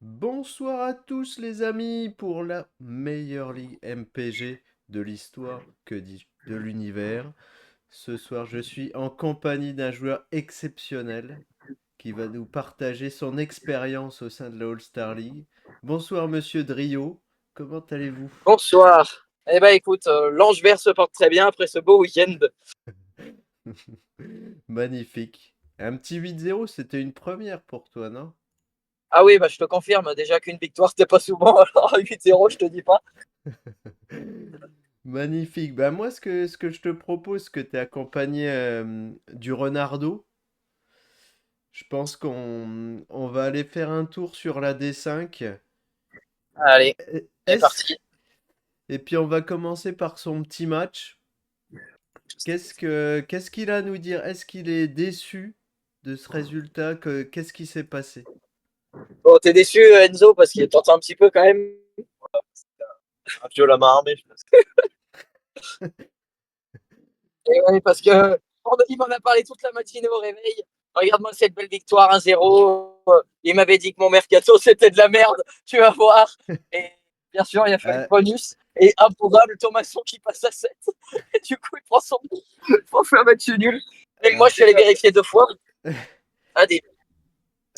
Bonsoir à tous les amis pour la meilleure ligue MPG de l'histoire, que dis-je, de l'univers. Ce soir, je suis en compagnie d'un joueur exceptionnel qui va nous partager son expérience au sein de la All-Star League. Bonsoir Monsieur Drio, comment allez-vous? Bonsoir. Eh ben écoute, l'Ange vert se porte très bien après ce beau week-end. Magnifique. Un petit 8-0, c'était une première pour toi, non? Ah oui, bah je te confirme, déjà qu'une victoire, c'était pas souvent, alors 8-0, je te dis pas. Magnifique. Bah moi, ce que je te propose, que tu es accompagné du Renardo, je pense qu'on va aller faire un tour sur la D5. Allez, c'est Est-ce parti. Et puis on va commencer par son petit match. Qu'est-ce qu'il a à nous dire? Est-ce qu'il est déçu de ce résultat? Qu'est-ce qui s'est passé? Bon, t'es déçu, Enzo, parce qu'il t'entend un petit peu quand même. Un vieux la main armée, je pense. Et ouais, parce que il m'en a parlé toute la matinée au réveil. Regarde-moi cette belle victoire 1-0. Il m'avait dit que mon mercato c'était de la merde, tu vas voir. Et bien sûr, il a fallu le Ah, bonus. Et improbable, Thomasson qui passe à 7. Et du coup, il prend son but pour faire match nul. Et moi, alors, je suis allé vérifier 2 fois. Ah,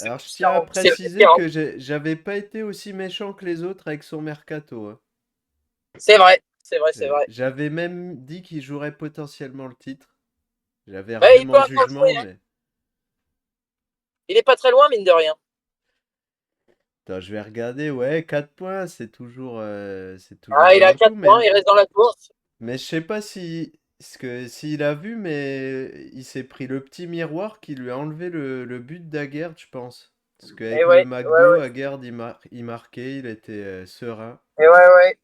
alors, je tiens à c'est le préciser différent. que j'avais pas été aussi méchant que les autres avec son mercato, hein. C'est vrai, c'est vrai, c'est vrai. J'avais même dit qu'il jouerait potentiellement le titre. J'avais Ouais, il argument peut de encore jouer, jugement, hein. mais... Il est pas très loin, mine de rien. Attends, je vais regarder, ouais, 4 points, c'est toujours Ah, il dans a le coup, 4 points, il reste dans la course. mais je sais pas s'il a vu, mais il s'est pris le petit miroir qui lui a enlevé le but d'Aguerd, je pense. Parce Et qu'avec le ouais, ouais, McDo, ouais. Aguerd, il marquait, il était serein. Et ouais, ouais.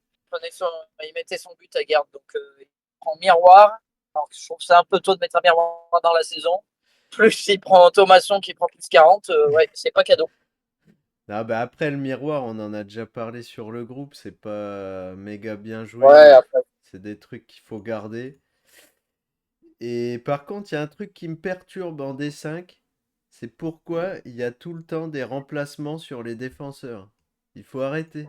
Il mettait son but à garde. Donc, il prend miroir. Alors, je trouve que c'est un peu tôt de mettre un miroir dans la saison. Plus il prend Thomasson qui prend plus 40. Ouais, c'est pas cadeau. Ah bah après le miroir, on en a déjà parlé sur le groupe, c'est pas méga bien joué, Ouais, mais après. c'est des trucs qu'il faut garder. Et par contre, il y a un truc qui me perturbe en D5, c'est pourquoi il y a tout le temps des remplacements sur les défenseurs. Il faut arrêter.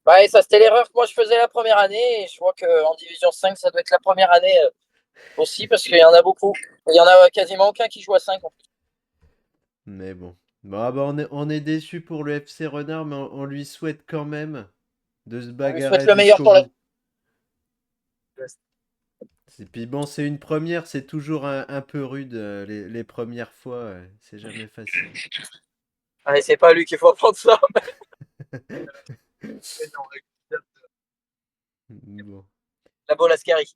Ouais, ça, c'était l'erreur que moi je faisais la première année. Et je vois qu'en Division 5, ça doit être la première année aussi parce qu'il y en a beaucoup. Il y en a quasiment aucun qui joue à 5 en plus. Mais bon. Bon, ah bah on est déçu pour le FC Renard, mais on lui souhaite quand même de se On lui souhaite bagarrer le meilleur jusqu'au pour la. bout. Et puis bon, c'est une première, c'est toujours un peu rude les premières fois, c'est jamais facile. Allez, c'est pas lui qu'il faut apprendre ça. Bon. La Bolascari.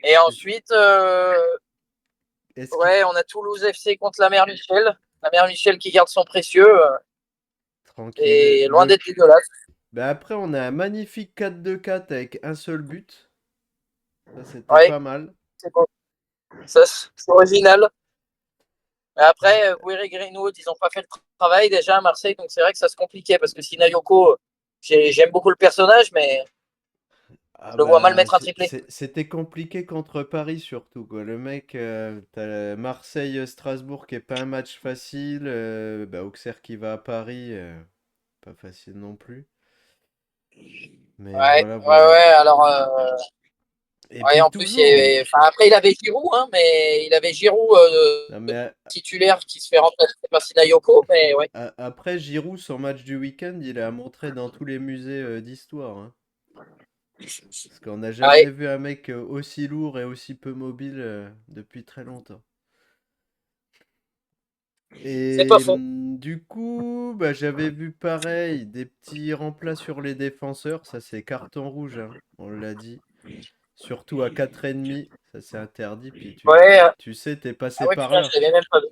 Et ensuite, Est-ce qu'il... ouais, on a Toulouse FC contre la mère Michel. La mère Michel qui garde son précieux Tranquille. et loin d'être dégueulasse. Bah après, on a un magnifique 4-2-4 avec un seul but. Ça, c'était Ouais, pas mal. c'est bon. Ça, c'est original. Mais après, Guéry Greenwood, ils n'ont pas fait le travail déjà à Marseille, donc c'est vrai que ça se compliquait parce que Sinayoko, j'aime beaucoup le personnage, mais Ah je le vois mal bah, mettre un triplé. c'était compliqué contre Paris surtout, quoi. Le mec, t'as Marseille-Strasbourg qui est pas un match facile. Bah, Auxerre qui va à Paris, pas facile non plus. Mais Ouais, voilà, ouais, voilà. ouais. Alors, Et ouais, puis en plus, toujours, enfin, après, il avait Giroud, hein, mais il avait Giroud non mais titulaire qui se fait remplacer par Sinayoko, mais ouais. après Giroud, son match du week-end, il est à montrer dans tous les musées d'histoire, hein. Parce qu'on n'a jamais Ouais, vu un mec aussi lourd et aussi peu mobile depuis très longtemps. c'est pas Et faux. du coup, bah, j'avais vu pareil, des petits remplats sur les défenseurs, ça c'est carton rouge, hein, on l'a dit. Surtout à 4,5, ça c'est interdit, puis Ouais, tu sais, t'es passé ah ouais, par putain, là. je l'avais même pas vu.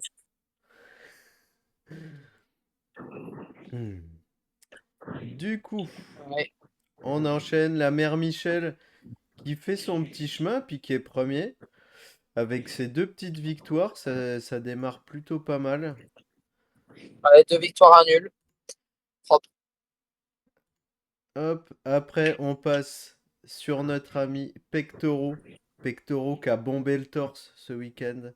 Hmm. Du coup, Ouais. on enchaîne la mère Michel qui fait son petit chemin, puis qui est premier. Avec ses deux petites victoires, ça démarre plutôt pas mal. Ouais, 2 victoires à nul. Propre. Hop, après on passe sur notre ami Pectoro. Pectoro qui a bombé le torse ce week-end.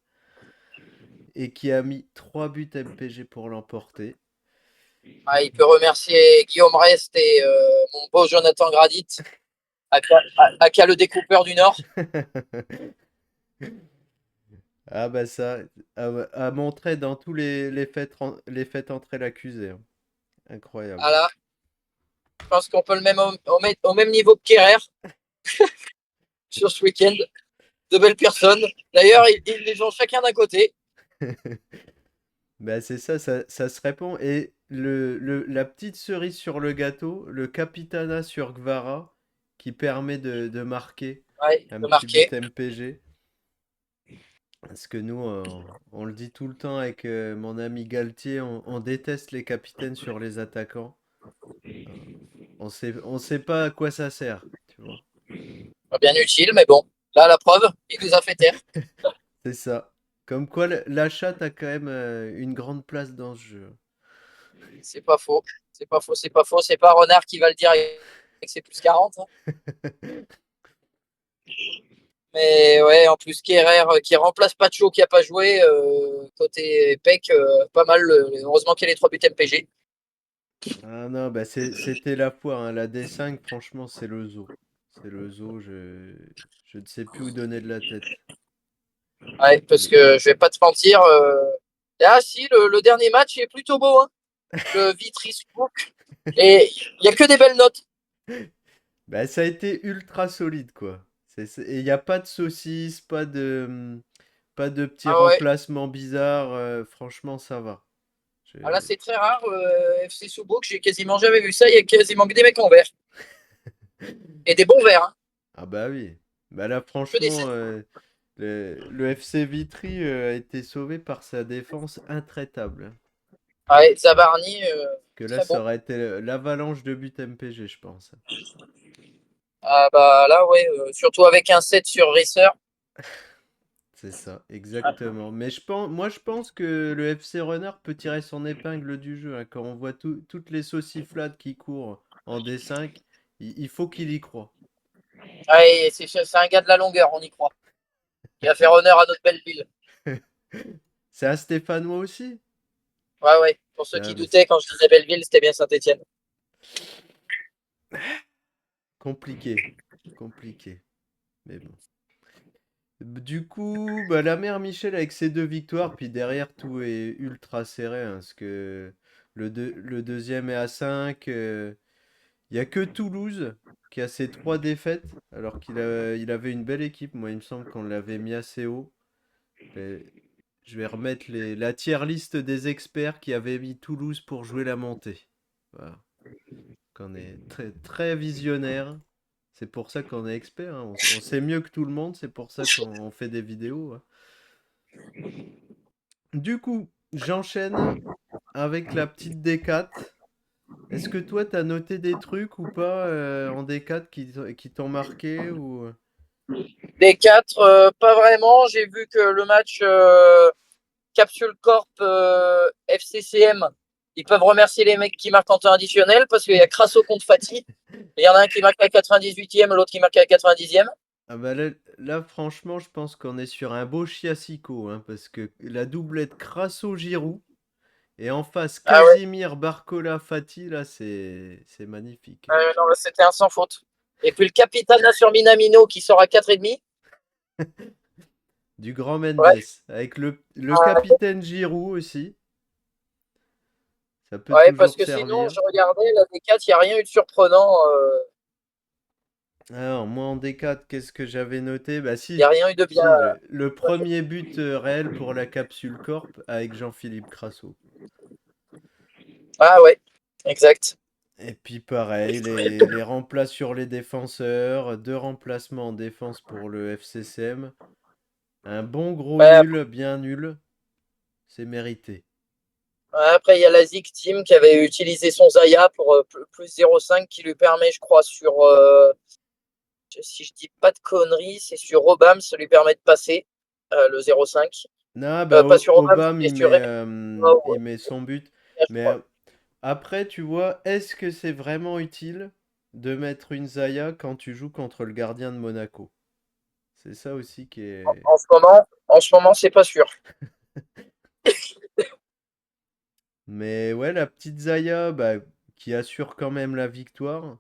et qui a mis 3 buts MPG pour l'emporter. Ah, il peut remercier Guillaume Rest et mon beau Jonathan Gradit, aka le découpeur du Nord. Ah bah ça, a montré dans tous les faits entrer l'accusé, hein. Incroyable. Voilà. Je pense qu'on peut le mettre au même niveau que Kerrer sur ce week-end. De belles personnes. D'ailleurs, ils les ont chacun d'un côté. Bah c'est ça, ça se répond. Et la petite cerise sur le gâteau, le Capitana sur Gvara, qui permet de marquer Ouais, un de petit but marquer. MPG. Parce que nous, on le dit tout le temps avec mon ami Galtier, on déteste les capitaines sur les attaquants. Euh, on sait pas à quoi ça sert, tu vois. Pas bien utile, mais bon. Là, la preuve, il nous a fait taire. C'est ça. Comme quoi, la chatte a quand même une grande place dans ce jeu. C'est pas faux. C'est pas faux, c'est pas faux. C'est pas Renard qui va le dire avec ses plus 40, hein. Mais ouais, en plus, Kerrer qui remplace Pacho qui a pas joué, côté PEC, pas mal. Heureusement qu'il y a les 3 buts MPG. Ah non, bah c'était la foire, hein. La D5, franchement, c'est le zoo. C'est le zoo, je ne sais plus où donner de la tête. Ouais, parce Le- que je vais pas te mentir. Ah si, le dernier match est plutôt beau, hein. Le Vitry-Sous-Bourg. Et il y a que des belles notes. Bah, ça a été ultra solide, quoi. Et il n'y a pas de saucisses, pas de petits Ah ouais. remplacements bizarres. Franchement, ça va. Ah là, J'ai- c'est très rare. FC Soubou, j'ai quasiment jamais vu ça. Il y a quasiment que des mecs en vert. Et des bons verts, hein. Ah bah oui. Bah là, Que des franchement, le FC Vitry a été sauvé par sa défense intraitable. ouais, Zabarni, Que là, très ça bon. aurait été l'avalanche de buts MPG, je pense. Ah bah là, ouais, surtout avec un 7 sur Racer. C'est ça, exactement. Mais moi, je pense que le FC Renard peut tirer son épingle du jeu, hein. Quand on voit toutes les sauciflades qui courent en D5, il faut qu'il y croit. Ouais, c'est un gars de la longueur, on y croit. Il va faire honneur à notre belle ville. C'est un Stéphanois aussi? Ouais, ouais. Pour ceux Ah, qui bah, doutaient, quand je disais Belleville, c'était bien Saint-Etienne. compliqué, compliqué. Mais bon. Du coup, bah, la mère Michel avec ses 2 victoires, puis derrière tout est ultra serré, hein, parce que le deuxième est à 5. Il y a que Toulouse qui a ses 3 défaites, alors il avait une belle équipe. Moi, il me semble qu'on l'avait mis assez haut. Et je vais remettre la tier liste des experts qui avaient mis Toulouse pour jouer la montée. Voilà. Qu'on est très, très visionnaire. C'est pour ça qu'on est expert, hein. On sait mieux que tout le monde, c'est pour ça qu'on fait des vidéos, hein. Du coup, j'enchaîne avec la petite D4. Est-ce que toi, t'as noté des trucs ou pas en D4 qui t'ont marqué ou... Des 4, pas vraiment. J'ai vu que le match Capsule Corp FCCM, ils peuvent remercier les mecs qui marquent en temps additionnel parce qu'il y a Crasso contre Fati. Il y en a un qui marque à la 98e, l'autre qui marque à la 90e. Ah bah là, franchement, je pense qu'on est sur un beau chiassico, hein, parce que la doublette Crasso-Giroud et en face Ah ouais, Casimir, Barcola, Fati, là, c'est magnifique, hein. non, c'était un sans faute. Et puis le Capitana sur Minamino qui sort à 4,5. Du grand Mendes, Ouais, avec le capitaine Giroud aussi, ça peut ouais, parce toujours que sinon, servir. je regardais la D4, il n'y a rien eu de surprenant. Alors, moi en D4, qu'est-ce que j'avais noté? Bah Il n'y a si, rien eu de bien. si, le premier but réel pour la capsule Corp avec Jean-Philippe Crasso. Ah ouais, exact. Et puis pareil, les remplats sur les défenseurs, 2 remplacements en défense pour le FCCM. Un bon gros Ouais, nul, bien nul, c'est mérité. après, il y a la Zik Team qui avait utilisé son Zaya pour plus 0,5 qui lui permet, je crois, sur, si je dis pas de conneries, c'est sur Obama, ça lui permet de passer le 0,5. Non, bah Pas sur Obama, Obama, mais sur Emmanuel, il met son but. je Mais crois. après, tu vois, est-ce que c'est vraiment utile de mettre une Zaya quand tu joues contre le gardien de Monaco? C'est ça aussi qui est... En ce moment, c'est pas sûr. Mais ouais, la petite Zaya, bah, qui assure quand même la victoire.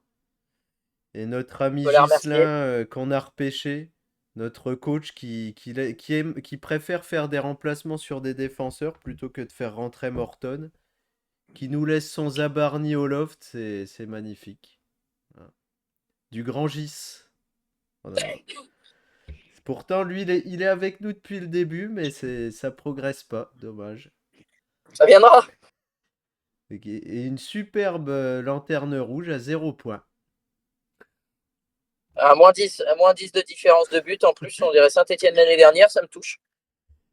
Et notre ami Faut les remercier. Ghislain, qu'on a repêché, notre coach qui préfère faire des remplacements sur des défenseurs plutôt que de faire rentrer Morton, qui nous laisse son Zabarni au loft, c'est magnifique. Voilà. Du grand Gis. Voilà. Pourtant, lui, il est avec nous depuis le début, mais ça progresse pas, dommage. Ça viendra. Et une superbe lanterne rouge à 0 point. À moins 10 de différence de but en plus, on dirait Saint-Etienne l'année dernière, ça me touche.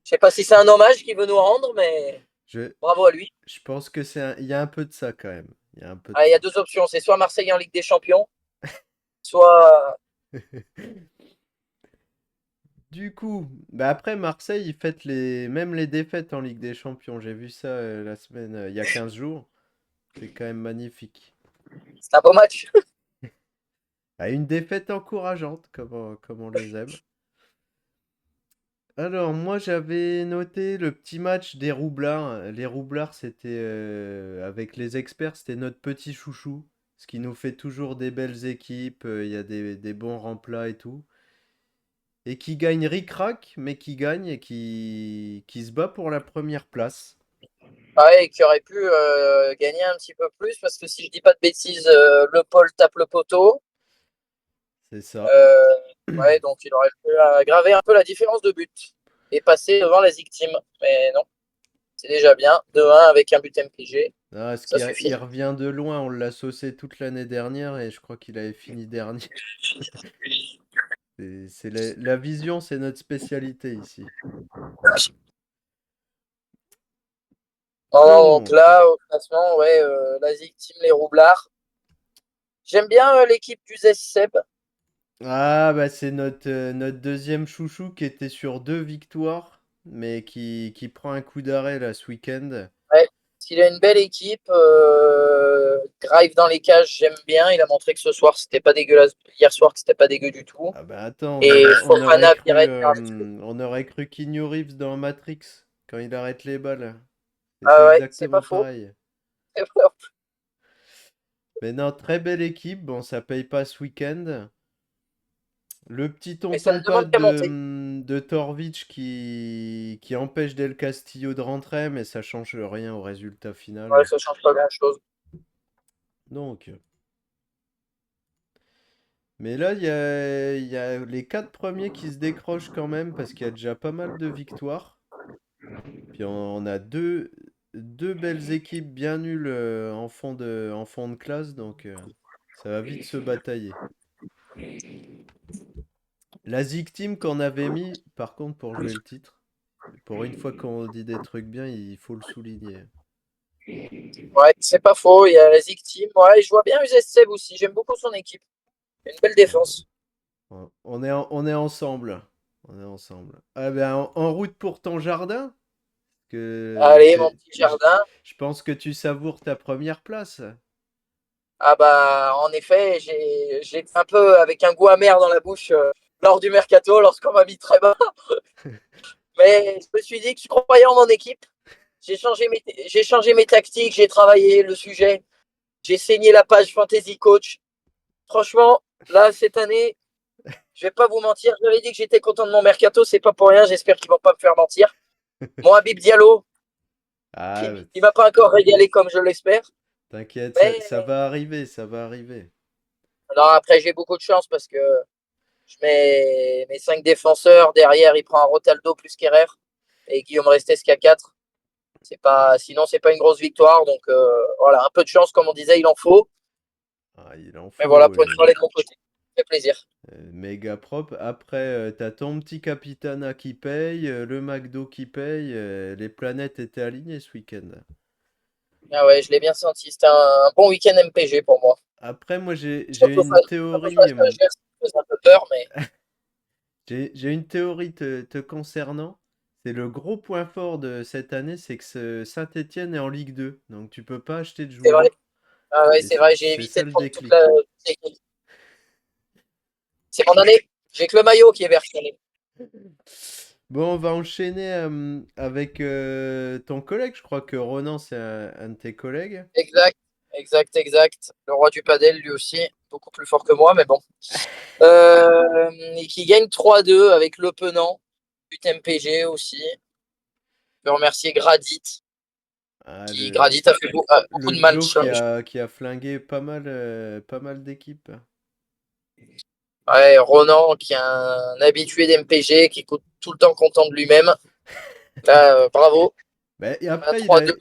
Je sais pas si c'est un hommage qu'il veut nous rendre, mais Je, bravo à lui. je pense que il y a un peu de ça quand même. Il y a un peu de Ah, il y ça. a deux options, c'est soit Marseille en Ligue des Champions, soit. Du coup, bah après Marseille, ils fêtent même les défaites en Ligue des Champions. J'ai vu ça la semaine, il y a 15 jours. C'est quand même magnifique. C'est un beau match. Ah, une défaite encourageante, comme on les aime. Alors, moi, j'avais noté le petit match des Roublards. Les Roublards, c'était, avec les experts, c'était notre petit chouchou. Ce qui nous fait toujours des belles équipes. Il y a des bons remplats et tout. Et qui gagne ric-rac, mais qui gagne et qui se bat pour la première place. Ouais, qui aurait pu gagner un petit peu plus, parce que si je dis pas de bêtises, le Paul tape le poteau. C'est ça. Euh, ouais, donc il aurait pu aggraver un peu la différence de but et passer devant les victimes. Mais non, c'est déjà bien. 2-1 avec un but MPG, Ah, ça il suffit. revient de loin. On l'a saucé toute l'année dernière et je crois qu'il avait fini dernier. C'est la vision, c'est notre spécialité ici. Donc Donc, là, au classement, ouais, la victime, les roublards. J'aime bien l'équipe du Zes Seb. ah bah c'est notre deuxième chouchou qui était sur 2 victoires, mais qui prend un coup d'arrêt là ce week-end. Ouais. Il a une belle équipe. Drive dans les cages, j'aime bien. Il a montré que ce soir, c'était pas dégueulasse. Hier soir, que c'était pas dégueu du tout. Ah bah attends, Et on aurait Fofana, cru, Viret, on aurait cru Keanu Reeves dans Matrix quand il arrête les balles. Et c'est ah ouais, c'est pas exactement faux. pareil. Mais non, très belle équipe. Bon, ça paye pas ce week-end. Le petit Mais ça tonton ne demande pote qu'à monter. de Torwich qui empêche Del Castillo de rentrer, mais ça change rien au résultat Ouais, final. ça change pas grand-chose. Donc, mais là, il y a les 4 premiers qui se décrochent quand même parce qu'il y a déjà pas mal de victoires. Puis on a deux belles équipes bien nulles en fond de classe, donc ça va vite se batailler. La Zig Team qu'on avait mis, par contre, pour jouer le titre, pour une fois qu'on dit des trucs bien, il faut le souligner. Ouais, c'est pas faux. Il y a la Zig Team. Ouais, je vois bien Uzes Seb aussi. J'aime beaucoup son équipe. Une belle défense. On est ensemble. On est ensemble. Ah ben, en route pour ton jardin, que Allez, mon petit jardin. je pense que tu savoures ta première place. Ah bah, en effet, j'ai un peu avec un goût amer dans la bouche lors du mercato, lorsqu'on m'a mis très bas. Mais je me suis dit que je croyais en mon équipe. J'ai changé mes tactiques, j'ai travaillé le sujet. J'ai saigné la page Fantasy Coach. Franchement, là, cette année, je vais pas vous mentir. J'avais dit que j'étais content de mon mercato. C'est pas pour rien. J'espère qu'ils vont pas me faire mentir. Mon Habib Diallo, Ah, il m'a pas encore régalé comme je l'espère. t'inquiète, Mais ça va arriver, ça va arriver. non, après, j'ai beaucoup de chance parce que je mets mes 5 défenseurs. Derrière, il prend un Rotaldo plus qu'Herrera et Guillaume Restes qu'à 4. Sinon, c'est pas une grosse victoire. Donc voilà, un peu de chance, comme on disait, il en faut. Ah, il en Mais voilà, faut. pour une fois, les de mon côté. Ça fait plaisir. Méga propre. Après, t'as ton petit Capitana qui paye, le McDo qui paye. Les planètes étaient alignées ce week-end. Ah ouais, je l'ai bien senti. C'était un bon week-end MPG pour moi. Après, moi, j'ai Surtout une face théorie, à Gers, ça faisait un peu peur, mais j'ai une théorie te concernant. C'est le gros point fort de cette année, c'est que Saint-Étienne est en Ligue 2. Donc, tu peux pas acheter de c'est vrai. joueurs. Ah ouais, Et c'est vrai, j'ai c'est évité ça de le prendre déclic. toute l'équipe. C'est mon année. J'ai que le maillot qui est vert cette année. Bon, on va enchaîner avec ton collègue. Je crois que Ronan, c'est un de tes collègues. Exact, exact. Le roi du padel, lui aussi, beaucoup plus fort que moi, mais bon. Et qui gagne 3-2 avec l'Openant, but MPG aussi. Je peux remercier Gradit, Ah, qui Gradit a fait beaucoup le de Joe matchs. qui a flingué pas mal d'équipes. Ouais, Ronan, qui est un habitué d'MPG, qui est tout le temps content de lui-même. Là, bravo. Ben, et Là, après, 3-2.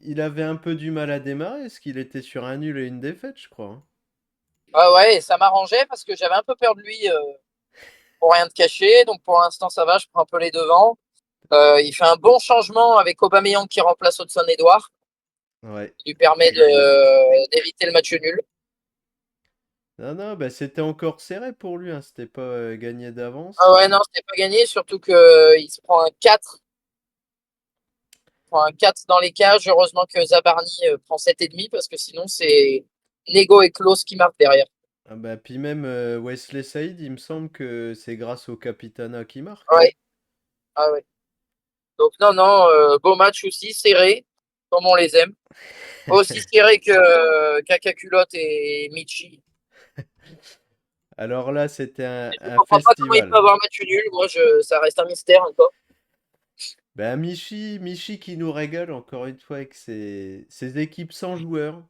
il avait un peu du mal à démarrer, parce qu'il était sur un nul et une défaite, je crois, hein. Ah ouais, ça m'arrangeait parce que j'avais un peu peur de lui pour rien te cacher. Donc pour l'instant, ça va, je prends un peu les devants. Il fait un bon changement avec Aubameyang qui remplace Hudson-Edouard, Ouais, qui lui permet exact. d'éviter le match nul. Non, non, ben, c'était encore serré pour lui, hein. C'était pas gagné Ah d'avance. ouais, non, c'était pas gagné, surtout qu'il se prend un 4, prend un 4 dans les cages. Heureusement que Zabarni prend 7,5 parce que sinon, c'est Nego et Klose qui marquent derrière. Ah bah, puis même Wesley Saïd, il me semble que c'est grâce au Capitana qui marque, hein. Ouais, ah ouais. Donc non, non, beau match aussi, serré, comme on les aime. Aussi serré que Kaka Culotte et Michi. Alors là, c'était Je un comprends pas comment il peut festival. avoir match nul. Moi, ça reste un mystère encore. Ben, Michi qui nous régale encore une fois avec ses équipes sans joueurs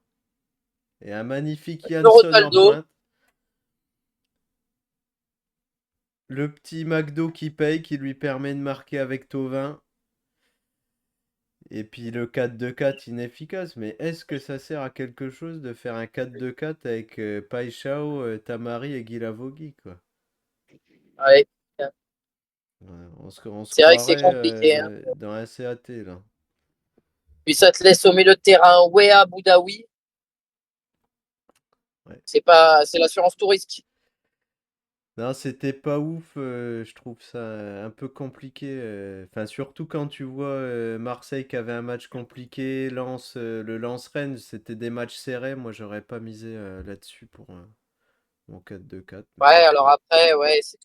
et un magnifique Jansson en Rotaldo. pointe. Le petit McDo qui paye, qui lui permet de marquer avec Tovin. Et puis le 4-2-4 inefficace. Mais est-ce que ça sert à quelque chose de faire un 4-2-4 avec Paixão, Tamari et Guilavogui, quoi? Ouais. Ouais, on se C'est vrai que c'est croirait compliqué, hein. dans un CAT, là. Puis ça te laisse au milieu de terrain Wea Boudaoui. Ouais. C'est l'assurance tout risque. Non, c'était pas ouf. Je trouve ça un peu compliqué. Enfin, surtout quand tu vois Marseille qui avait un match compliqué, le Lens-Rennes, c'était des matchs serrés. Moi, j'aurais pas misé là-dessus pour mon 4-2-4. Mais Ouais, bon. alors après, ouais, c'est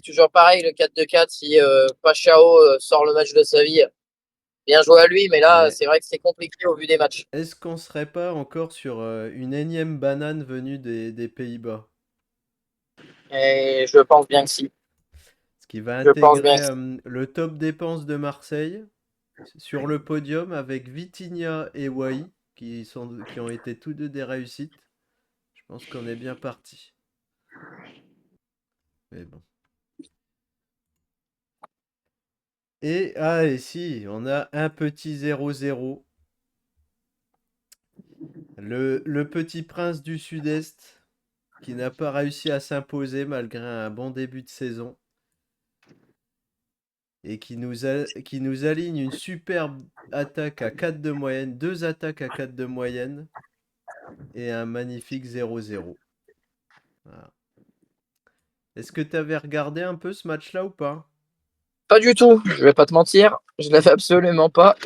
toujours pareil le 4-2-4. Si Pachao sort le match de sa vie, bien joué à lui, mais là, Mais c'est vrai que c'est compliqué au vu des matchs. est-ce qu'on serait pas encore sur une énième banane venue des Pays-Bas? Et je pense bien que si. Ce qui va Je pense bien intégrer que si. le top dépenses de Marseille sur le podium avec Vitinha et Wai qui ont été tous deux des réussites. Je pense qu'on est bien parti. Mais bon. Et si, on a un petit 0-0. Le petit prince du Sud-Est qui n'a pas réussi à s'imposer malgré un bon début de saison et qui nous aligne une superbe attaque à 4 de moyenne, deux attaques à 4 de moyenne et un magnifique 0-0. Voilà. Est-ce que tu avais regardé un peu ce match-là ou pas? Pas du tout, je vais pas te mentir. Je l'avais absolument pas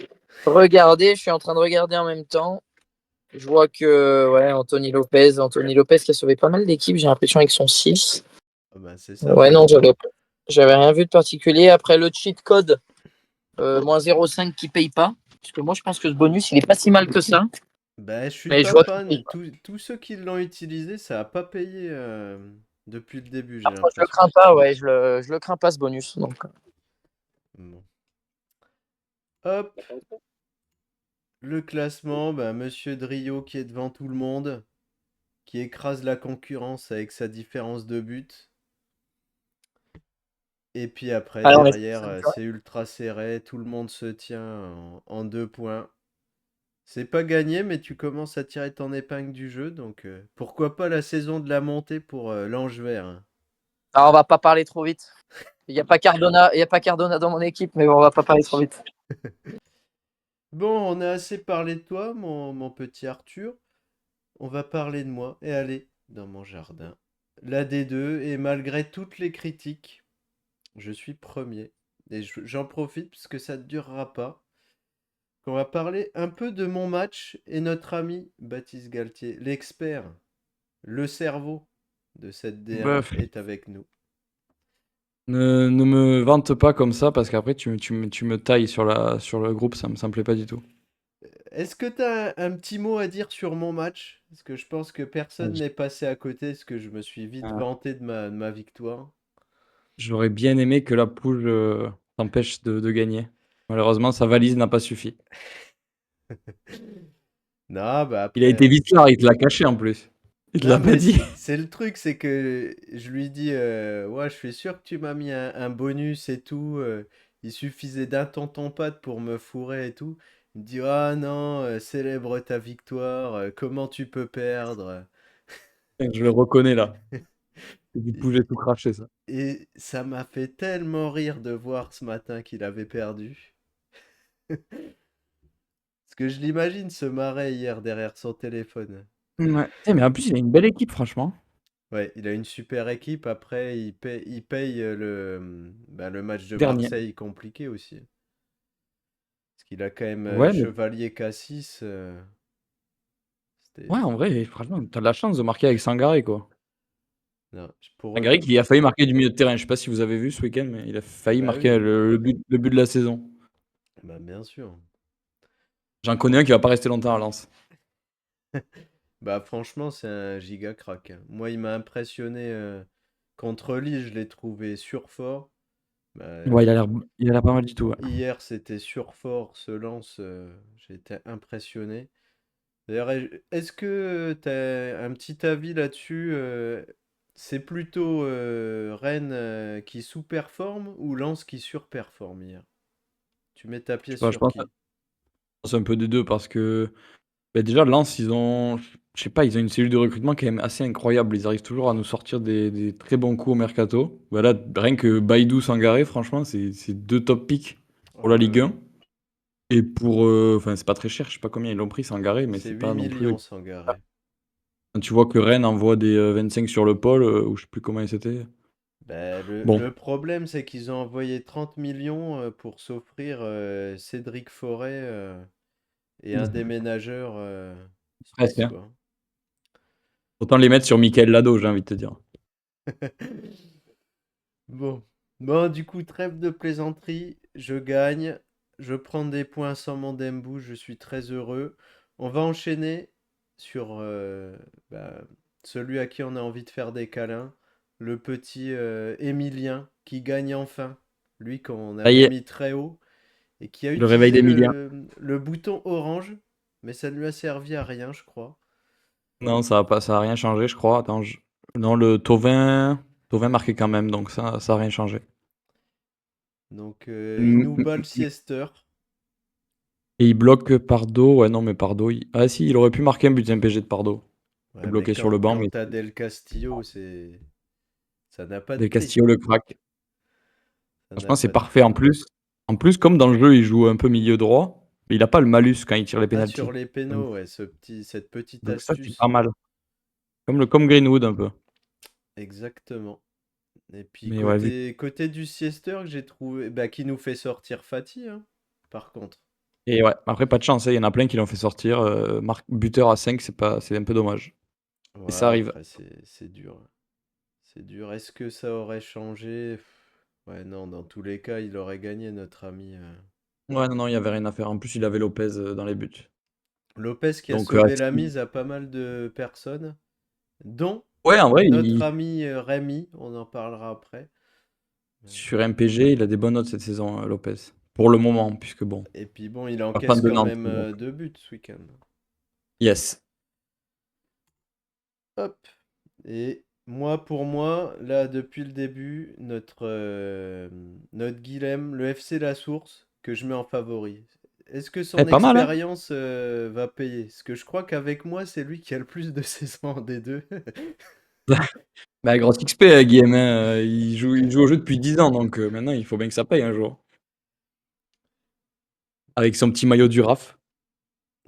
regardé. Je suis en train de regarder en même temps. Je vois que ouais, Anthony Lopez qui a sauvé pas mal d'équipes, j'ai l'impression avec son 6. Ah ben, c'est ça. Ouais, non, j'avais rien vu de particulier. Après le cheat code, moins 0,5 qui paye pas. Parce que moi, je pense que ce bonus, il est pas si mal que ça. Ben, je suis Mais je pas vois qu'il paye fan. pas. Tous ceux qui l'ont utilisé, ça a pas payé depuis le début, j'ai Après, je le l'impression. crains pas, ouais, je le crains pas ce bonus. Donc. Bon. Hop, le classement, ben, Monsieur Drio qui est devant tout le monde, qui écrase la concurrence avec sa différence de but. Et puis après, Alors, on est derrière, c'est ultra serré, tout le monde se tient en 2 points. C'est pas gagné, mais tu commences à tirer ton épingle du jeu, donc pourquoi pas la saison de la montée pour l'Ange Vert, hein. Alors, on va pas parler trop vite. Il y a pas Cardona dans mon équipe, mais bon, on va pas parler trop vite. Bon, on a assez parlé de toi, mon petit Arthur. On va parler de moi et aller dans mon jardin. La D2, et malgré toutes les critiques, je suis premier. Et j'en profite parce que ça ne durera pas. On va parler un peu de mon match et notre ami Baptiste Galtier, l'expert, le cerveau de cette D1 Bah, est avec nous. Ne me vante pas comme ça parce qu'après tu me tailles sur le groupe, ça me plaît pas du tout. Est-ce que tu as un petit mot à dire sur mon match? Parce que je pense que Euh, personne j- n'est passé à côté, parce que je me suis vite euh, vanté de ma victoire. J'aurais bien aimé que la poule t'empêche de gagner. Malheureusement, sa valise n'a pas suffi. Non, bah Il a été après. vicelard, il te l'a caché en plus. Il te l'a Non, pas mais dit. c'est le truc, c'est que je lui dis, ouais, je suis sûr que tu m'as mis un bonus et tout. Il suffisait d'un tonton pâte pour me fourrer et tout. Il me dit, ah non, célèbre ta victoire, comment tu peux perdre? Je le reconnais là. Il Et, pouvait tout cracher ça. et ça m'a fait tellement rire de voir ce matin qu'il avait perdu. Parce que je l'imagine se marrer hier derrière son téléphone. Ouais. Putain, mais en plus, il a une belle équipe, franchement. Ouais, il a une super équipe. Après, il paye le match de Dernier. Marseille compliqué aussi. Parce qu'il a quand même Ouais, mais Chevalier Cassis. ouais, en C'était. vrai, franchement, t'as de la chance de marquer avec Sangaré, quoi. Non, pour eux. Sangaré qui a failli marquer du milieu de terrain. Je sais pas si vous avez vu ce week-end, mais il a failli Bah marquer oui, le but de la saison. bah bien sûr. J'en connais un qui va pas rester longtemps à Lens. Bah franchement, c'est un giga crack, hein. Moi, il m'a impressionné contre Lille, je l'ai trouvé surfort. Bah, Ouais, il a l'air pas mal du tout, ouais. hier, c'était surfort, ce lance, j'ai été impressionné. D'ailleurs, est-ce que tu as un petit avis là-dessus? C'est plutôt Rennes qui sous-performe ou Lens qui surperforme hier? Tu mets ta Je sais pièce pas, je sur pense qui? que c'est un peu des deux parce que bah, déjà, Lens, je sais pas, ils ont une cellule de recrutement quand même assez incroyable. Ils arrivent toujours à nous sortir des très bons coups au mercato. Voilà, rien que Baïdou, Sangaré, franchement, c'est deux top picks Ah pour la Ligue ouais, 1. Et pour. Enfin, c'est pas très cher, je sais pas combien ils l'ont pris, Sangaré, mais c'est c'est 8 pas non plus. millions Sangaré. Quand tu vois que Rennes envoie des 25 sur le pôle, ou je sais plus comment c'était. Ben, Bon, le problème, c'est qu'ils ont envoyé 30 millions pour s'offrir Cédric Forêt et un déménageur presque, hein. quoi. Autant les mettre sur Michael Lado, j'ai envie de te dire. Bon. Bon, du coup, trêve de plaisanterie, je gagne, je prends des points sans mon Dembo, je suis très heureux. On va enchaîner sur bah, celui à qui on a envie de faire des câlins, le petit Émilien qui gagne enfin, lui qu'on Ça y avait est, mis très haut et qui a le réveil utilisé d'Emilien. le bouton orange, mais ça ne lui a servi à rien, je crois. Non, ça a rien changé, je crois. Attends, non, le Tovin marquait quand même, donc ça a rien changé. Donc il Mm, nous mm, bat le mm. siester. Et il bloque Pardo. Ouais, non, mais Pardo. Ah, si, il aurait pu marquer un but MPG de Pardo. Il est Ouais, mais bloqué sur le banc, quand mais t'as Del Castillo, ça n'a pas de Del prix. Castillo le crack. Ça n'a Franchement, c'est pas de parfait. prix. En plus, comme dans le jeu, il joue un peu milieu droit, mais il a pas le malus quand il tire les Ah, sur pénaltys. les Donc, pénaux, ouais, cette petite donc ça, c'est pas astuce. mal. Comme Greenwood un peu. Exactement. Et puis Mais ouais, côté du siester que j'ai trouvé, bah, qui nous fait sortir Fati, hein, par contre. et ouais, après, pas de chance, hein, il y en a plein qui l'ont fait sortir. Buteur à 5, c'est un peu dommage. Et Ouais, ça arrive. après, c'est dur. C'est dur. Est-ce que ça aurait changé? Ouais, non, dans tous les cas, il aurait gagné, notre ami. Ouais, non, non, il y avait rien à faire. En plus, il avait Lopez dans les buts. Lopez qui a Donc, sauvé la mise à pas mal de personnes, dont ouais, en vrai, notre ami Rémi, on en parlera après. sur MPG, il a des bonnes notes cette saison, Lopez. Pour le moment, puisque bon, Et puis bon, il pas fan encaisse de quand Nantes. même Donc. 2 buts ce week-end. Yes. Hop. Et moi, pour moi, là, depuis le début, notre Guilhem, le FC La Source, que je mets en favori. Est-ce que Eh, son pas mal, hein? expérience va payer? Parce que je crois qu'avec moi, c'est lui qui a le plus de saisons des deux. Bah, grosse XP, Guillaume, hein, il joue au jeu depuis 10 ans, donc maintenant, il faut bien que ça paye un jour. Avec son petit maillot du RAF.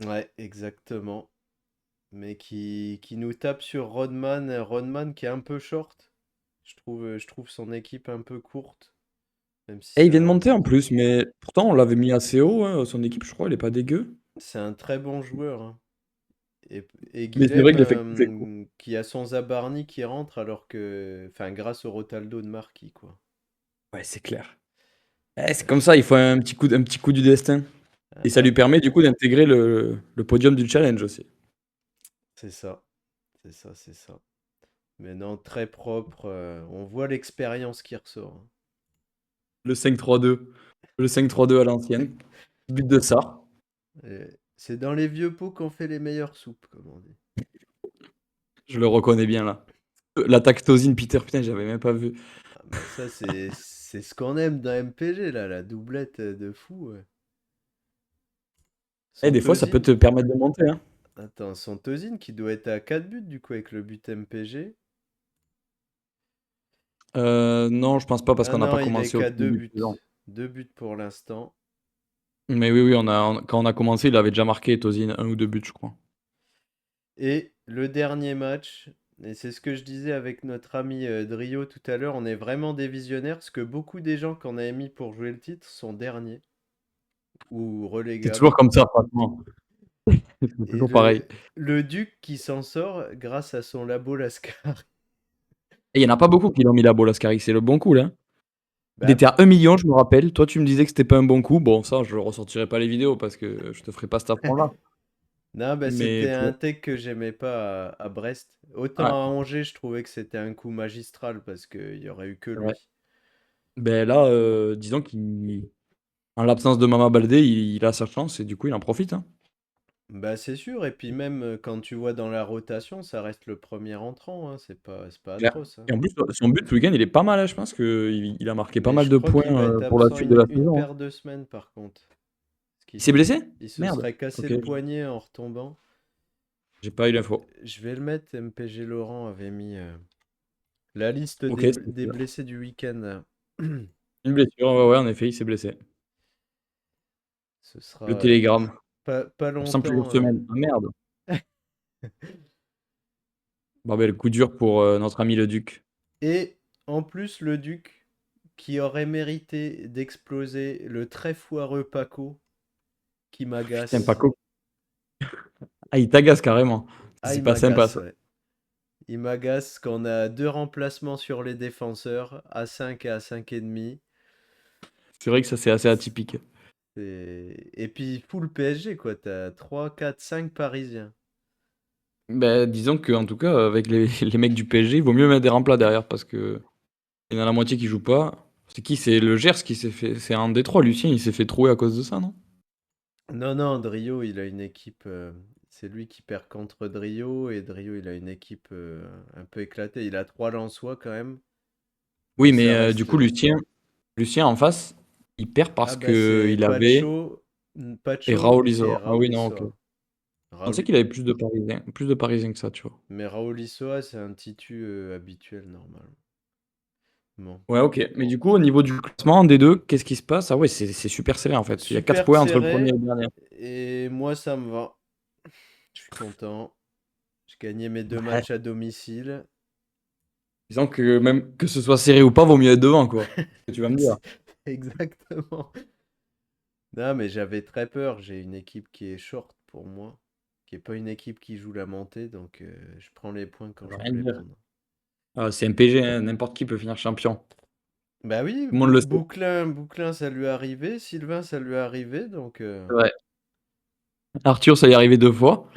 Ouais, exactement. Mais qui nous tape sur Rodman. Rodman qui est un peu short. Je trouve son équipe un peu courte. Même si Et il vient de monter en plus, mais pourtant, on l'avait mis assez haut, hein, son équipe, je crois, il est pas dégueu. c'est un très bon joueur, hein. Et Mais c'est vrai Guilhem que l'effectif est qui a son Zabarni qui rentre alors que. Enfin, grâce au Rotaldo de Marquis, quoi. Ouais, c'est clair. C'est comme ça, il faut un petit coup du destin. Et ça Ah, lui permet du coup d'intégrer le podium du challenge aussi. c'est ça, c'est ça, c'est ça. Mais non, très propre. On voit l'expérience qui ressort, hein. Le 5-3-2. Le 5-3-2 à l'ancienne. But de ça. C'est dans les vieux pots qu'on fait les meilleures soupes, comme on dit. Je le reconnais bien là. L'attaque Tozin Peter, putain, j'avais même pas vu. Ah, mais ça, c'est ce qu'on aime dans MPG, là, la doublette de fou. Ouais. Son Des fois, ça peut Tozin, te permettre de monter. Hein. attends, son Tozin qui doit être à 4 buts du coup avec le but MPG. Non, je pense pas parce Ah qu'on n'a pas non, il est commencé au qu'à tout 2 début de buts. saison. 2 buts pour l'instant. Mais oui, quand on a commencé, il avait déjà marqué Tozin 1 ou 2 buts, je crois. Et le dernier match, et c'est ce que je disais avec notre ami Drio tout à l'heure, on est vraiment des visionnaires, parce que beaucoup des gens qu'on a mis pour jouer le titre sont derniers ou C'est relégables. toujours comme ça, franchement. C'est Et toujours pareil. le Duc qui s'en sort grâce à son labo Lascar. Et il y en a pas beaucoup qui l'ont mis là, Bolascari. C'est le bon coup, là. Il Bah, était à 1 million, je me rappelle. Toi, tu me disais que c'était pas un bon coup. Bon, ça, je ressortirai pas les vidéos parce que je te ferai pas cet affront-là. non, bah Mais c'était un pour. tech que j'aimais pas à Brest. Autant Ouais, à Angers, je trouvais que c'était un coup magistral parce qu'il y aurait eu que c'est vrai. lui. Ben là, disons qu'en l'absence de Mama Baldé, il a sa chance et du coup, il en profite. Hein. Bah c'est sûr, et puis même quand tu vois dans la rotation, ça reste le premier entrant, hein, c'est pas Clair. atroce, hein. Et en plus, son but ce week-end, il est pas mal. Hein. Je pense qu'il a marqué pas Mais mal je de crois points qu'il va être pour la absent suite de la une saison. Hein. paire de semaines par contre. Parce qu'il Il s'est se, blessé? il se Merde. serait cassé Ok, le poignet en retombant. j'ai pas eu l'info. Je vais le mettre, MPG Laurent avait mis la liste Ok, des blessés du week-end. une blessure. Ouais, ouais, en effet, il s'est blessé. Ce sera Le télégramme. pas Absent plusieurs longtemps. semaines. Ah merde. Bon, ben, le coup dur pour notre ami le Duc. Et en plus, le Duc, qui aurait mérité d'exploser le très foireux Paco, qui Putain, m'agace. Paco. Ah, il t'agace carrément. Ah, C'est il pas sympa m'agace, ça. ouais. Il m'agace qu'on a deux remplacements sur les défenseurs, à 5 et à 5,5. C'est vrai que ça, c'est assez atypique. Et puis, full PSG, quoi. T'as 3, 4, 5 Parisiens. Ben, disons que en tout cas, avec les mecs du PSG, il vaut mieux mettre des remplats derrière parce que il y en a la moitié qui joue pas. C'est qui? C'est le Gers qui s'est fait. C'est un des trois, Lucien, il s'est fait trouer à cause de ça, non? Non, non, Drio, il a une équipe. C'est lui qui perd contre Drio. Et Drio, il a une équipe un peu éclatée. Il a 3 Lensois quand même. Mais Oui, ça mais du reste. coup, Lucien en face, il perd Ah, parce bah, que c'est il avait et Pacho Raoul et Isola. Ah oui, Raoul non, ok. Issoa. Je pensais Raoul... qu'il avait plus de Parisiens que ça, tu vois. Mais Raoul Issoa, c'est un titu habituel, normalement. Bon. Ouais, ok. Mais du coup, au niveau du classement des deux, qu'est-ce qui se passe? Ah ouais, c'est super serré en fait. Il y a 4 Super points entre le premier et serré. le dernier. Et moi, ça me va. Je suis content. J'ai gagné mes 2 matchs Ouais. à domicile. Disons que même que ce soit serré ou pas, vaut mieux être devant, quoi. Ce que tu vas me dire. C'est- Exactement. Non, mais j'avais très peur. J'ai une équipe qui est short pour moi, qui est pas une équipe qui joue la montée, donc je prends les points Ça quand veut je rien peux les dire. prendre. Ah, c'est MPG, hein, n'importe qui peut finir champion. Tout Bah oui, le monde le sait. Bouclin, ça lui est arrivé. Sylvain, ça lui est arrivé, donc. Ouais. Arthur, ça y est arrivé 2 fois.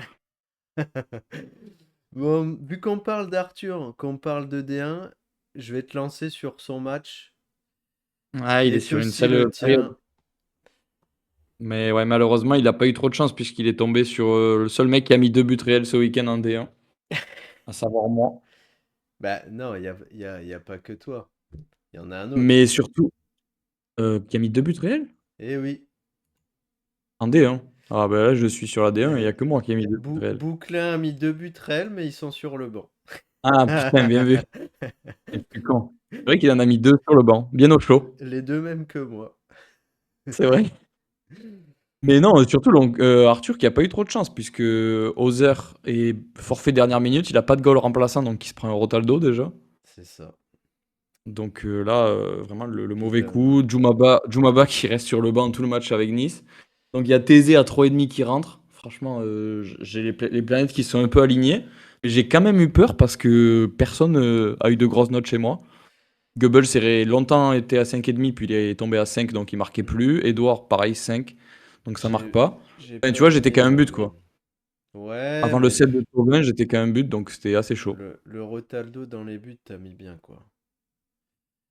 Bon, vu qu'on parle d'Arthur, qu'on parle de D1, je vais te lancer sur son match, Ah, qui il est est sur une aussi sale le période. tien. Mais ouais, malheureusement, il a pas eu trop de chance puisqu'il est tombé sur le seul mec qui a mis 2 buts réels ce week-end en D1, à savoir moi. Bah non, il y a pas que toi. Il y en a un autre. Mais surtout, qui a mis 2 buts réels Eh oui. en D1. Ah bah là, je suis sur la D1 et il y a que moi qui ai mis 2 buts réels. Bouclin a mis 2 buts réels, mais ils sont sur le banc. Ah putain, bien vu. Je suis con. C'est vrai qu'il en a mis 2 sur le banc, bien au chaud. Les deux mêmes que moi. C'est vrai. Mais non, surtout donc, Arthur qui a pas eu trop de chance puisque Ozer est forfait dernière minute, il a pas de goal remplaçant donc il se prend un Rotaldo déjà. C'est ça. Donc là, vraiment le Puis mauvais coup. Djoumaba qui reste sur le banc tout le match avec Nice. Donc il y a Thésée à 3,5 qui rentre. Franchement, j'ai les planètes qui sont un peu alignées. Mais j'ai quand même eu peur parce que personne a eu de grosses notes chez moi. Goebbels est longtemps été à 5,5, puis il est tombé à 5, donc il marquait plus. Edouard, pareil, 5, donc ça marque pas. J'ai Enfin, tu pas vois, j'étais qu'à aimé. un but, quoi. Ouais, Avant le mais set de Thauvin, j'étais qu'à un but, donc c'était assez chaud. le Rotaldo dans les buts, t'as mis bien, quoi.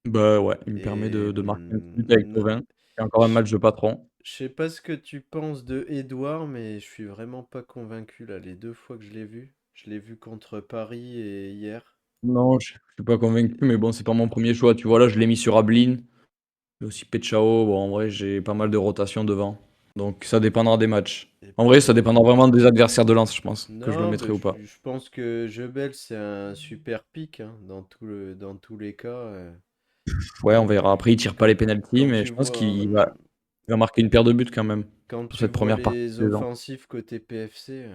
Bah ouais, il me permet Et de marquer un petit but avec Thauvin. C'est encore un je match de patron. je sais pas ce que tu penses de Edouard, mais je suis vraiment pas convaincu là. Les 2 fois que je l'ai vu contre Paris et hier. Non, je suis pas convaincu, mais bon, c'est pas mon premier choix. Tu vois, là, je l'ai mis sur Ablin. Et aussi Pechao. Bon, en vrai, j'ai pas mal de rotation devant. Donc ça dépendra des matchs. Et En vrai, ça puis, dépendra vraiment des adversaires de Lens, je pense, que je le non, mettrai bah, ou pas. je pense que Jebel, c'est un super pick hein, dans tous les cas. Ouais, on verra. Après, il tire pas Quand, les pénaltys, quand mais tu je pense vois, il va marquer une paire de buts quand même quand sur tu cette vois première partie les de saison. offensifs côté PFC,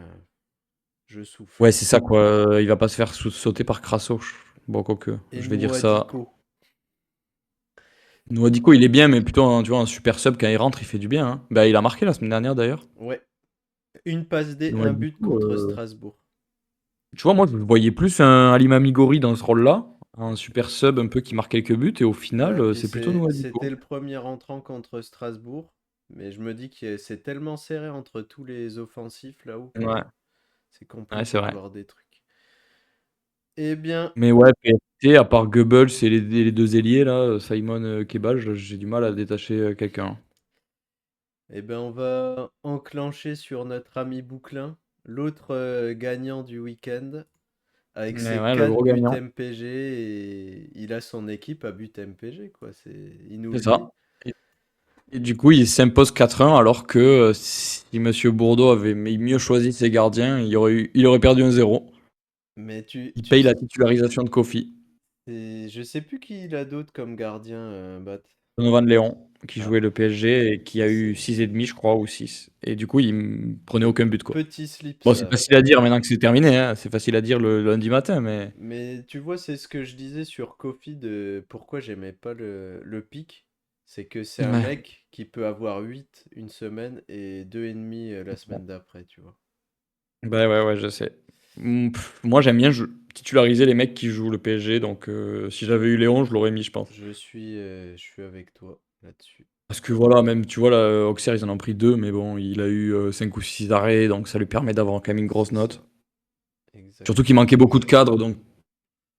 je Ouais, souffle. c'est ça, quoi. Il va pas se faire sauter par Crasso. Bon, quoique, Et je vais dire ça. Mouadiko. Nouadiko, il est bien, mais plutôt, tu vois, un super sub, quand il rentre, il fait du bien, hein. Bah, il a marqué la semaine dernière, d'ailleurs. Ouais, une passe D, un but Nouadiko, contre Strasbourg. tu vois, moi, je voyais plus un Alima Migori dans ce rôle-là, un super sub un peu qui marque quelques buts, et au final, Ouais, puis c'est plutôt Nouadiko. c'était le premier entrant contre Strasbourg. Mais je me dis que c'est tellement serré entre tous les offensifs là-haut que Ouais, c'est ouais, c'est compliqué de vrai. voir des trucs. Eh bien, Mais ouais, PSG, à part Goebbels et les deux ailiers, là, Simon Kebal, j'ai du mal à détacher quelqu'un. on va enclencher sur notre ami Bouclin, l'autre gagnant du week-end, avec Mais ses ouais, le 4 gros buts gagnant, MPG et il a son équipe à but MPG, quoi. Il nous c'est le dit. ça. Et du coup, il s'impose 4-1, alors que si Monsieur Bourdeau avait mieux choisi ses gardiens, il aurait perdu 1-0. Mais Il paye la titularisation de Kofi. je sais plus qui il a d'autre comme gardien, Bat. Donovan Léon, qui Ah, jouait le PSG et qui ça a eu c'est 6,5, je crois, ou 6. Et du coup, il prenait aucun but, quoi. petit slip Bon, c'est ça. facile à dire maintenant que c'est terminé, hein. C'est facile à dire le lundi matin, mais... Mais tu vois, c'est ce que je disais sur Kofi de pourquoi j'aimais pas le pic. C'est que c'est un Ouais. mec qui peut avoir 8 une semaine et 2,5 la semaine d'après, tu vois. Bah ouais, ouais, je sais. Moi, j'aime bien titulariser les mecs qui jouent le PSG, donc si j'avais eu Léon, je l'aurais mis, je pense. Je suis avec toi là-dessus. Parce que voilà, même, tu vois, là, Auxerre, ils en ont pris 2, mais bon, il a eu 5 ou 6 arrêts, donc ça lui permet d'avoir quand même une grosse C'est ça, note. Surtout qu'il exactement. manquait beaucoup de cadres, donc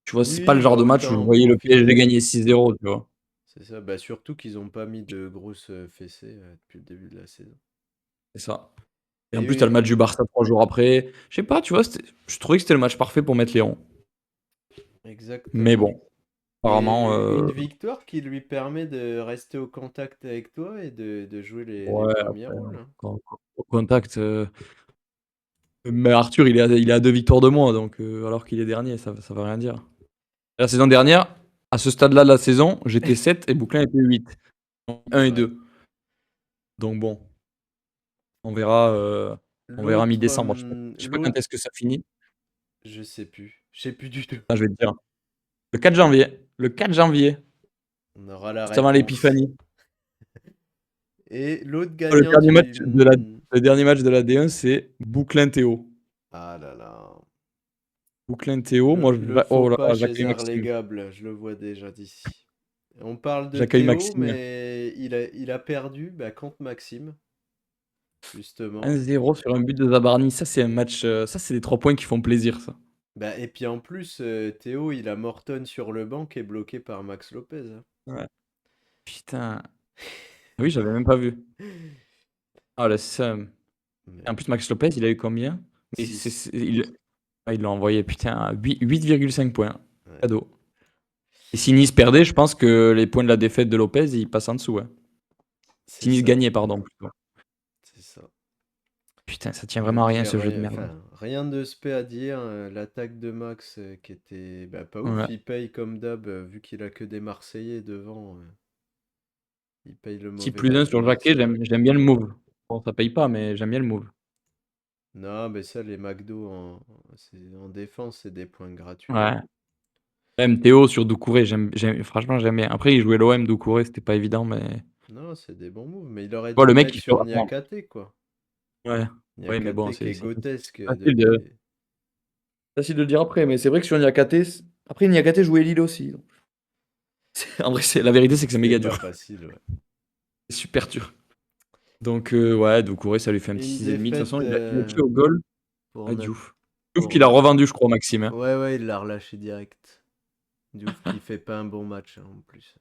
tu vois, c'est pas Oui, le bah genre de match où je autant en voyais le PSG profiter. gagner 6-0, tu vois. C'est ça, bah surtout qu'ils ont pas mis de grosses fessées depuis le début de la saison. C'est ça. Et en plus, t'as le Et match du Barça 3 jours après. Je sais pas, tu vois, je trouvais que c'était le match parfait pour mettre Léon. Mais exactement. bon, apparemment, Et une victoire qui lui permet de rester au contact avec toi et de jouer les ouais, premiers après, rôles, hein. au contact. Mais Arthur, il est à 2 victoires de moins, donc alors qu'il est dernier, ça veut rien dire. La saison dernière, à ce stade-là de la saison, j'étais 7 et Bouclin était 8. Donc 1 et Ouais. 2. Donc bon, on verra, L'autre, mi-décembre. Je sais pas quand est-ce que ça finit. je sais plus. Je sais plus du tout. Ah, je vais te dire. Le 4 janvier. Le 4 janvier, On aura la juste avant réponse. l'épiphanie. Et l'autre Le gagnant dernier match du... de la, le dernier match de la D1, c'est Bouclin-Théo. Ah là là. Bouclin-Théo, moi, Le faux oh là pas là, chez j'accueille Maxime. Arlégable, je le vois déjà d'ici. On parle de J'accueille Théo, Maxime. mais il a perdu contre Maxime, justement. 1-0 sur un but de Zabarni. Ça, c'est un match. Ça, c'est des 3 points qui font plaisir, ça. Bah, et puis en plus, Théo, il a Morton sur le banc qui est bloqué par Max Lopez, hein. Ouais. Putain. Oui, j'avais même pas vu. Ah, le seum. Mais En plus, Max Lopez, il a eu combien? Mais 6. il l'a envoyé, putain, à 8,5 points. Ouais, Cadeau. Et si Nice perdait, je pense que les points de la défaite de Lopez, ils passent en dessous, hein. Si c'est Nice ça, gagnait, pardon, plutôt. c'est ça. Putain, ça tient vraiment à Donc, rien, ce jeu de merde. rien de spé à dire. L'attaque de Max qui était bah, pas ouf, Ouais. il paye comme d'hab, vu qu'il a que des Marseillais devant, il paye le Petit mauvais plus 1 coup de sur Jacquet, Maxime. j'aime bien le move. Bon, ça paye pas, mais j'aime bien le move. Non, mais ça, les McDo en défense, c'est des points gratuits, hein. Ouais. Même Théo sur Doucouré, franchement, j'aime bien. Après, il jouait l'OM, Doucouré, c'était pas évident, mais. Non, c'est des bons moves, mais il aurait Bon, dû le le mec, mettre il sur sera. Niakate, quoi. Ouais. Ouais, mais bon, Niakate qui c'est est grotesque facile de, depuis. facile de le dire après. Mais c'est vrai que sur Niakate, après Niakate jouait Lille aussi, donc. En vrai, la vérité, c'est que c'est méga pas dur. facile, ouais. C'est super dur. Donc, ouais, Doucouré, ça lui fait un petit Une 6,5. De toute défaite façon, il a qui au goal? pour Ah, notre... Diouf. Diouf Pour qu'il a notre... revendu, je crois, Maxime. Hein. Ouais, il l'a relâché direct. Diouf qui fait pas un bon match, hein, en plus.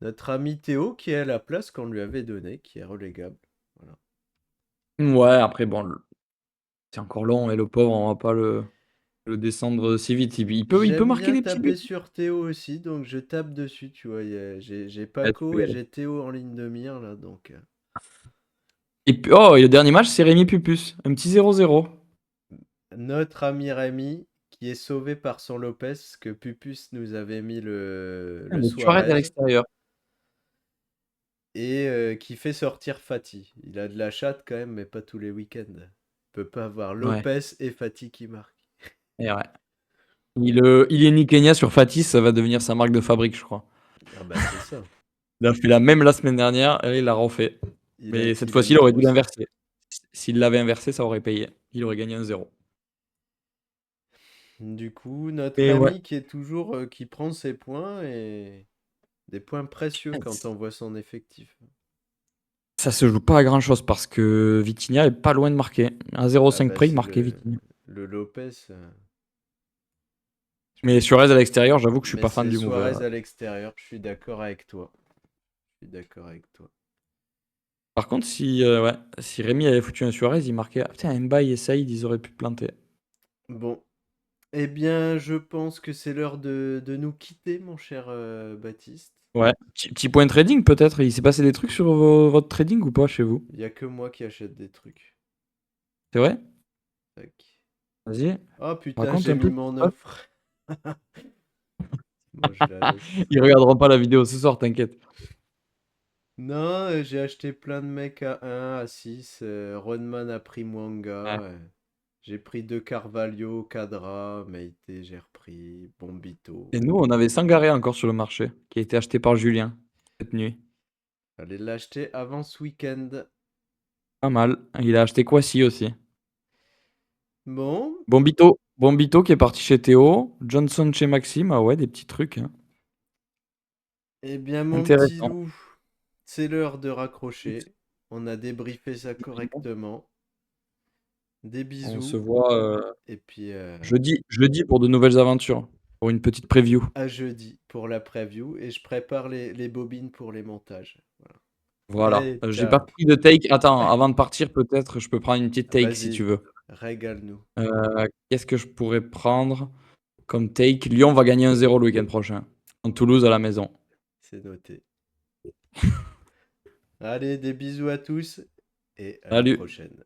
Notre ami Théo qui est à la place qu'on lui avait donnée, qui est relégable. Voilà. Ouais, après, bon, c'est encore long, et le pauvre, on va pas le descendre si vite. Il peut J'aime marquer bien des petits taper buts. sur Théo aussi, donc je tape dessus, tu vois. J'ai Ouais, tu peux Paco y et aller. j'ai Théo en ligne de mire, là, donc... Et puis, oh, et le dernier match, c'est Rémi Pupus. Un petit 0-0. Notre ami Rémi, qui est sauvé par son Lopez, que Pupus nous avait mis Ah, le mais Suarez à Suarez, l'extérieur. et qui fait sortir Fati. Il a de la chatte quand même, mais pas tous les week-ends. Il peut pas avoir Ouais. Lopez et Fati qui marquent. Et ouais. Il est Nikenya sur Fatis, ça va devenir sa marque de fabrique, je crois. Ah bah c'est ça. Il a fait la même la semaine dernière, et il l'a refait. Mais cette Il fois-ci, aime il aurait trop dû ça. l'inverser. S'il l'avait inversé, ça aurait payé. Il aurait gagné 1-0. Du coup, notre Mais ouais. ami qui est toujours qui prend ses points et des points précieux quand on voit son effectif. Ça se joue pas à grand chose parce que Vitinha est pas loin de marquer. À Ah 0,5 bah près, il si marquait Vitinha. le Lopez, je Mais peux pas Suarez à dire. l'extérieur, j'avoue que je suis Mais pas fan c'est du move. Suarez à l'extérieur. Je suis d'accord avec toi. Je suis d'accord avec toi. Par contre, si Rémi avait foutu un Suarez, il marquait. Ah, putain, Mbaye et Saïd, ils auraient pu planter. Bon, eh bien, je pense que c'est l'heure de nous quitter, mon cher Baptiste. Ouais. Petit point trading peut-être. Il s'est passé des trucs sur votre trading ou pas chez vous? Il y a que moi qui achète des trucs. C'est vrai? Tac. Vas-y, Oh putain, raconte j'ai un peu mis ce qui se mon passe. offre. Bon, je la laisse. Ils regarderont pas la vidéo ce soir, t'inquiète. Non, j'ai acheté plein de mecs à 1, à 6. Rodman a pris Mwanga. Ouais. J'ai pris 2 Carvalho, Cadra, Meite, j'ai repris. Bombito. Et nous, on avait Sangaré encore sur le marché, qui a été acheté par Julien cette nuit. Fallait l'acheter avant ce week-end. Pas mal. Il a acheté Kwasi aussi. Bon, Bombito qui est parti chez Théo. Johnson chez Maxime. Ah ouais, des petits trucs. Hein. eh bien, mon petit Intéressant. loup, c'est l'heure de raccrocher. On a débriefé ça Effectivement. correctement. Des On se bisous. voit Et puis jeudi pour de nouvelles aventures. Pour une petite preview. à jeudi pour la preview. Et je prépare les bobines pour les montages. Voilà. Voilà. Allez, J'ai pas ciao. pris de take. Attends, avant de partir, peut-être, je peux prendre une petite take si tu Vas-y, veux. régale-nous. Qu'est-ce que je pourrais prendre comme take? Lyon va gagner 1-0 le week-end prochain. En Toulouse à la maison. C'est noté. Allez, des bisous à tous et à la Salut. prochaine.